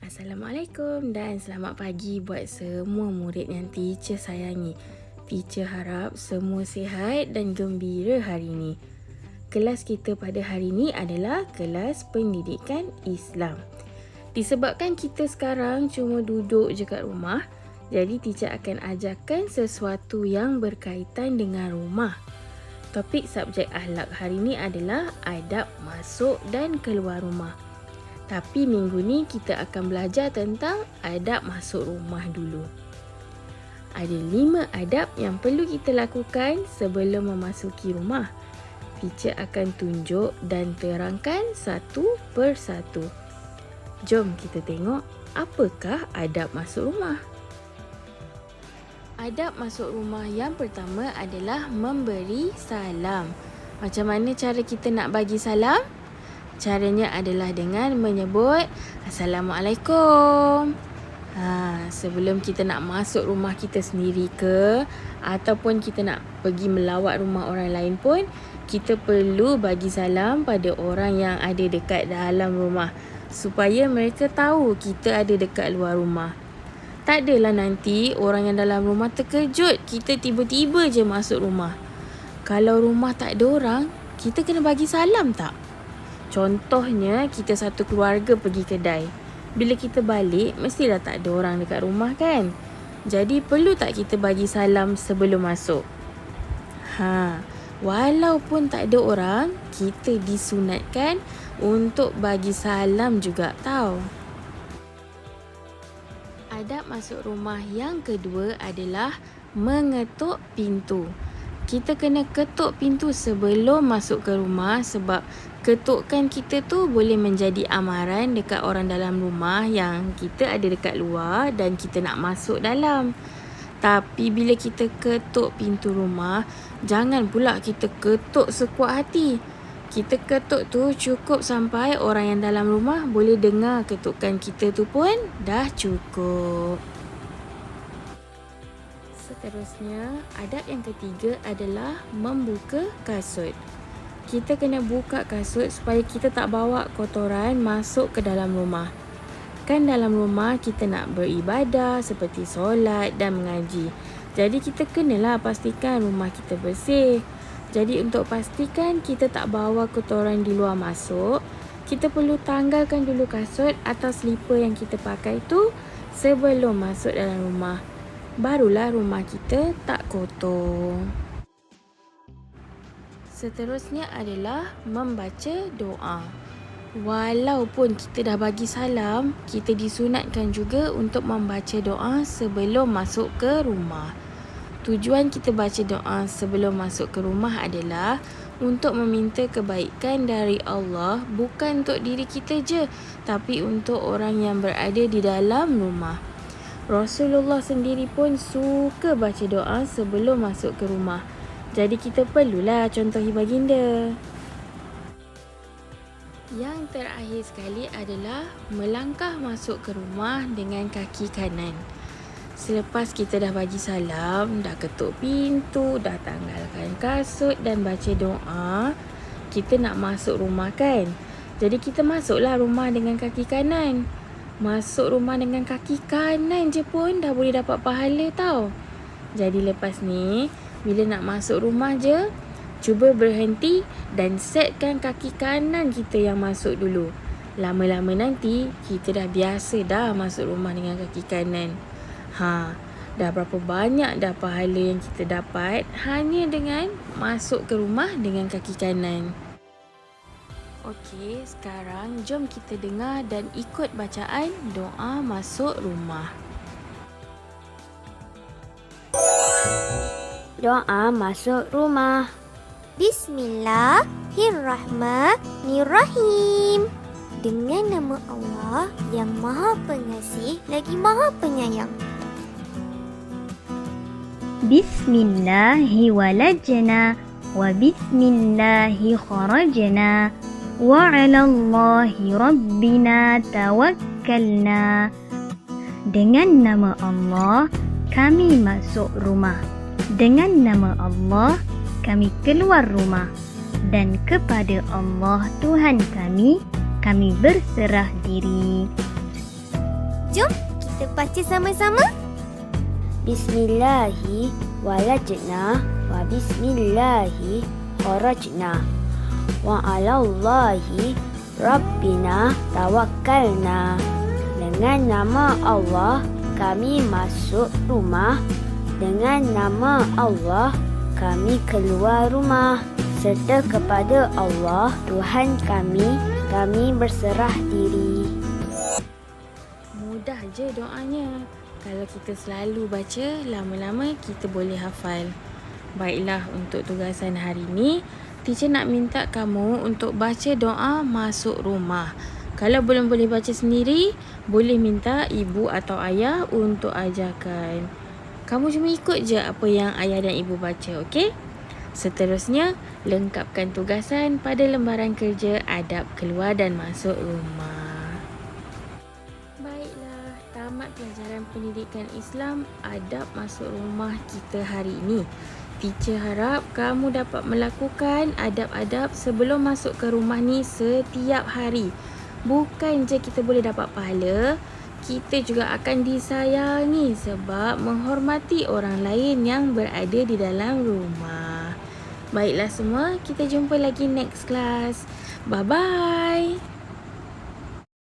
Assalamualaikum dan selamat pagi buat semua murid yang teacher sayangi. Teacher harap semua sihat dan gembira hari ini. Kelas kita pada hari ini adalah kelas pendidikan Islam. Disebabkan kita sekarang cuma duduk je kat rumah, jadi teacher akan ajarkan sesuatu yang berkaitan dengan rumah. Topik subjek akhlak hari ini adalah adab masuk dan keluar rumah. Tapi minggu ni kita akan belajar tentang adab masuk rumah dulu. Ada 5 adab yang perlu kita lakukan sebelum memasuki rumah. Teacher akan tunjuk dan terangkan satu persatu. Jom kita tengok apakah adab masuk rumah. Adab masuk rumah yang pertama adalah memberi salam. Macam mana cara kita nak bagi salam? Caranya adalah dengan menyebut Assalamualaikum. Sebelum kita nak masuk rumah kita sendiri ke, ataupun kita nak pergi melawat rumah orang lain pun, kita perlu bagi salam pada orang yang ada dekat dalam rumah, supaya mereka tahu kita ada dekat luar rumah. Tak adalah nanti orang yang dalam rumah terkejut kita tiba-tiba je masuk rumah. Kalau rumah tak ada orang, kita kena bagi salam tak? Contohnya, kita satu keluarga pergi kedai. Bila kita balik, mestilah tak ada orang dekat rumah kan? Jadi, perlu tak kita bagi salam sebelum masuk? Walaupun tak ada orang, kita disunatkan untuk bagi salam juga tau. Adab masuk rumah yang kedua adalah mengetuk pintu. Kita kena ketuk pintu sebelum masuk ke rumah, sebab ketukan kita tu boleh menjadi amaran dekat orang dalam rumah yang kita ada dekat luar dan kita nak masuk dalam. Tapi bila kita ketuk pintu rumah, jangan pula kita ketuk sekuat hati. Kita ketuk tu cukup sampai orang yang dalam rumah boleh dengar ketukan kita tu pun dah cukup. Seterusnya, adab yang ketiga adalah membuka kasut. Kita kena buka kasut supaya kita tak bawa kotoran masuk ke dalam rumah. Kan dalam rumah kita nak beribadah seperti solat dan mengaji. Jadi kita kenalah pastikan rumah kita bersih. Jadi untuk pastikan kita tak bawa kotoran di luar masuk, kita perlu tanggalkan dulu kasut atau slipper yang kita pakai tu sebelum masuk dalam rumah. Barulah rumah kita tak kotor. Seterusnya adalah membaca doa. Walaupun kita dah bagi salam, kita disunatkan juga untuk membaca doa sebelum masuk ke rumah. Tujuan kita baca doa sebelum masuk ke rumah adalah untuk meminta kebaikan dari Allah, bukan untuk diri kita je, tapi untuk orang yang berada di dalam rumah. Rasulullah sendiri pun suka baca doa sebelum masuk ke rumah. Jadi kita perlulah contohi baginda. Yang terakhir sekali adalah melangkah masuk ke rumah dengan kaki kanan. Selepas kita dah bagi salam, dah ketuk pintu, dah tanggalkan kasut dan baca doa, kita nak masuk rumah kan? Jadi kita masuklah rumah dengan kaki kanan. Masuk rumah dengan kaki kanan je pun dah boleh dapat pahala tau. Jadi lepas ni, bila nak masuk rumah je, cuba berhenti dan setkan kaki kanan kita yang masuk dulu. Lama-lama nanti, kita dah biasa dah masuk rumah dengan kaki kanan. Dah berapa banyak dah pahala yang kita dapat hanya dengan masuk ke rumah dengan kaki kanan. Okey, sekarang jom kita dengar dan ikut bacaan doa masuk rumah. Doa masuk rumah. Bismillahirrahmanirrahim. Dengan nama Allah yang Maha Pengasih lagi Maha Penyayang. Bismillahi walajna wa bismillahi kharajna wa 'alallahi rabbina tawakkalna. Dengan nama Allah kami masuk rumah. Dengan nama Allah kami keluar rumah. Dan kepada Allah Tuhan kami berserah diri. Jom kita baca sama-sama. Bismillahi walajna wa bismillahi kharajna wa 'alallahi rabbina tawakkalna. Dengan nama Allah kami masuk rumah, dengan nama Allah kami keluar rumah, serta kepada Allah Tuhan kami berserah diri. Mudah je doanya. Kalau kita selalu baca, lama-lama kita boleh hafal. Baiklah, untuk tugasan hari ni, teacher nak minta kamu untuk baca doa masuk rumah. Kalau belum boleh baca sendiri, boleh minta ibu atau ayah untuk ajarkan. Kamu cuma ikut je apa yang ayah dan ibu baca, okey? Seterusnya, lengkapkan tugasan pada lembaran kerja adab keluar dan masuk rumah. Baiklah, tamat pelajaran pendidikan Islam adab masuk rumah kita hari ini. Teacher harap kamu dapat melakukan adab-adab sebelum masuk ke rumah ni setiap hari. Bukan je kita boleh dapat pahala, kita juga akan disayangi sebab menghormati orang lain yang berada di dalam rumah. Baiklah semua, kita jumpa lagi next class. Bye-bye.